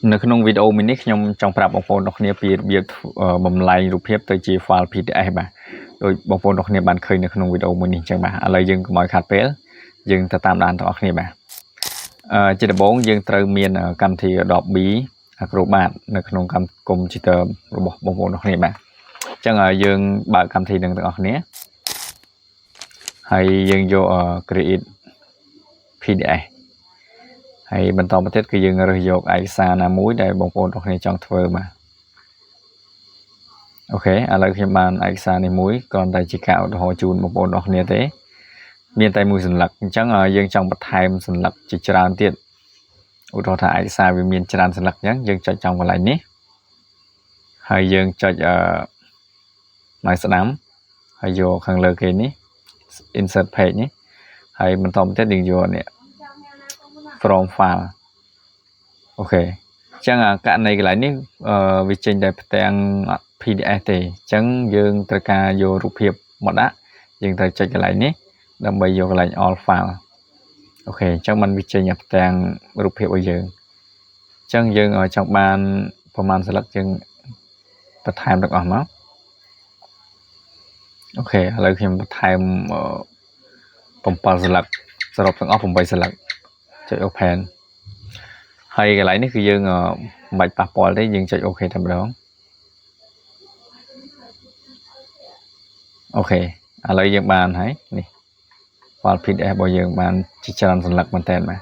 នៅក្នុងវីដេអូមួយនេះខ្ញុំចង់ប្រាប់បងប្អូនទាំងគ្នាពីរបៀបបំលែងរូបភាពទៅជា file PDF បាទដោយបងប្អូនទាំងគ្នាបានឃើញនៅក្នុងវីដេអូមួយនេះអញ្ចឹងបាទឥឡូវយើងកុំឲ្យខាត់ពេលយើងទៅតាមដានទាំងអស់គ្នាបាទជាដំបូងយើងត្រូវមានកម្មវិធី Adobe Acrobat នៅក្នុងកុំព្យូទ័ររបស់បងប្អូនទាំងគ្នាបាទអញ្ចឹងយើងបើកកម្មវិធីនឹងទាំងអស់គ្នាហើយយើងយក create PDF ហើយបន្តមកទៀតគឺយើងរើសយកឯកសារណាមួយដែលបងប្អូនទាំងគ្នាចង់ធ្វើបាទអូខេឥឡូវខ្ញុំបានឯកសារនេះមួយគ្រាន់តែជាការឧទាហរណ៍ជូនបងប្អូនទាំងគ្នាទេមានតែមួយសន្លឹកអញ្ចឹងយើងចង់បន្ថែមសន្លឹកជាច្រើនទៀតឧទាហរណ៍ថាឯកសារវាមានច្រើនសន្លឹកអញ្ចឹងយើងចុចចំកន្លែងនេះហើយយើងចុចម៉ៅស្ដាំហើយយកខាងលើគេនេះ insert page នេះហើយបន្តមកទៀតយើងយកនេះ from file អូខេអញ្ចឹងករណីកន្លែងនេះវាចេញតែផ្ទាំង PDF ទេអញ្ចឹងយើងត្រូវការយករូបភាពមកដាក់យើងត្រូវចុចកន្លែងនេះដើម្បីយកកន្លែង all file អូខេអញ្ចឹងมันវាចេញផ្ទាំងរូបភាពឲ្យយើងអញ្ចឹងយើងចង់បានប្រមាណស្លឹកយើងបន្ថែមទាំងអស់មកអូខេឥឡូវខ្ញុំបន្ថែម7ស្លឹកសរុបទាំងអស់8ស្លឹកចុច open ហើយកន្លែងនេះគឺយើងមិនបាច់ប៉ះពាល់ទេយើងចុច OK តែម្ដងអូខេឥឡូវយើងបានហើយនេះ file PDF របស់យើងបានជាច្រើនសន្លឹកមែនតើបាទ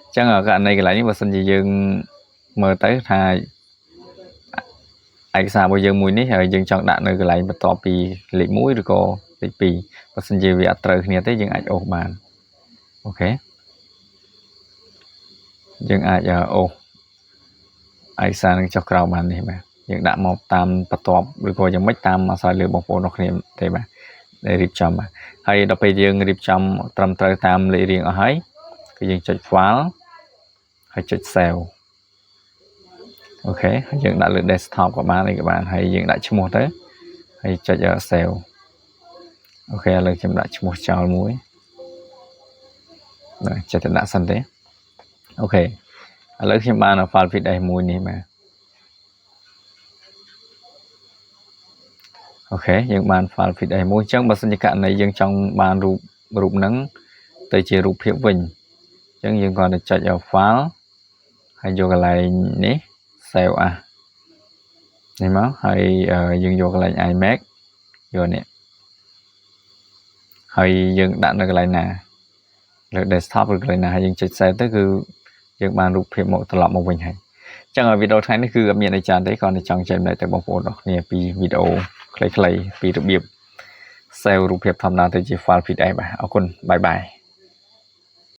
អញ្ចឹងករណីកន្លែងនេះបើសិនជាយើងមើលទៅថាឯកសាររបស់យើងមួយនេះហើយយើងចង់ដាក់នៅកន្លែងបន្ទាប់ពីលេខ1ឬក៏លេខ2បើសិនជាវាអត់ត្រូវគ្នាទេយើងអាចអូសបានអូខេយើងអាចអូសឯកសារនឹងចុះក្រោមបាននេះបាទយើងដាក់មកតាមបន្ទាប់ឬក៏យ៉ាងម៉េចតាមអាស្រ័យលើបងប្អូនរបស់គ្នាទេបាទដែលរៀបចំបាទហើយដល់ពេលយើងរៀបចំត្រឹមត្រូវតាមលេខរៀងអស់ហើយគឺយើងចុច file ហើយចុច save អូខេហើយយើងដាក់លើ desktop ក៏បានអីក៏បានហើយយើងដាក់ឈ្មោះទៅហើយចុច save អូខេឥឡូវខ្ញុំដាក់ឈ្មោះចោលមួយចិត្តទៅដាក់សិនទេអូខេឥឡូវខ្ញុំបាន file PDF មួយនេះបាទអូខេយើងបាន file PDF មួយអញ្ចឹងបើសិនជាករណីយើងចង់បានរូបហ្នឹងទៅជារូបភាពវិញអញ្ចឹងយើងគ្រាន់តែចុច file ហើយយកកន្លែងនេះ save as នេះមកហើយយើងយកកន្លែង iMac យកនេះហើយយើងដាក់នៅកន្លែងណាលើ desktop ឬកន្លែងណាហើយយើងចុច save ទៅគឺយើងបានរូបភាពមកត្រឡប់មកវិញហើយអញ្ចឹងវីដេអូថ្ងៃនេះគឺអត់មានអីច្រើនទេគ្រាន់តែចង់ចែករំលែកទៅបងប្អូនទាំងគ្នាពីវីដេអូខ្លីៗពីរបៀប save រូបភាពធម្មតាទៅជា file PDF បាទអរគុណបាយបាយ